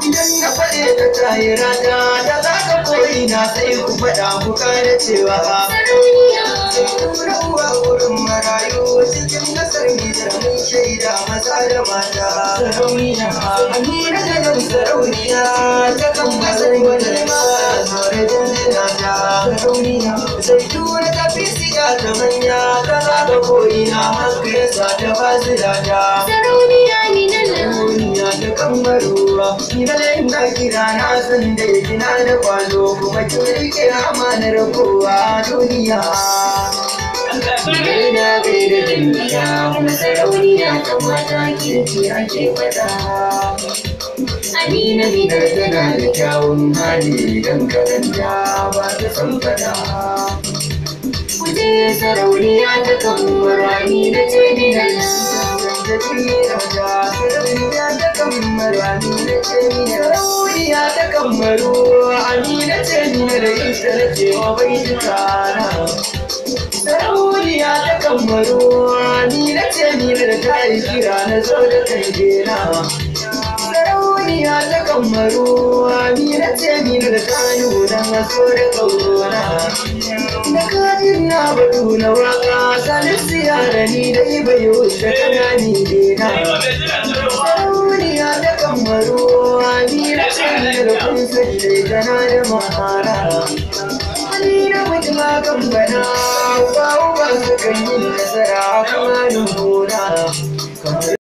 Idan na faɗe ta tayi rata da za ka koyi na sai ku faɗa ku kare cewa Rawa wurin marayu cikin nasar gidan mun shaida maza da mata. Sarauniya, Amina da nan sarauniya ta kan masar wani ma zore jinjina ta. Sarauniya, sai tura ta fi siya ta manya ta za ka koyi na haka yasa ta fasila ta. Sarauniya ni na Sarauniya ta kan maruwa, ni na na kira na san da kina da kwalo kuma kin rike amanar kowa duniya. Idan na gaida dangiya kuma sarauniya ta mata kirki ake fada. Amina bidar tana da kyawun hali don karanta ba ta san fada. Kuje sarauniya ta kan marani da ce ni da Sarauniya ta kammaru Amina ce ni da ita da cewa bai jika na. Sarauniya ta kammaru Amina ce ni da ta yi kira na zo da kai gena. Sarauniya ta kammaru Amina ce ni da ta nuna na so da kaurona. Da kajin na batu na waka sanin siyara ni dai bai wuce kanani dena. Sarauniya ta kammaru Amina ce ni da kun sace tana da mahara. Amina mutum kan bana ba su kan yi nasara kuma nuna.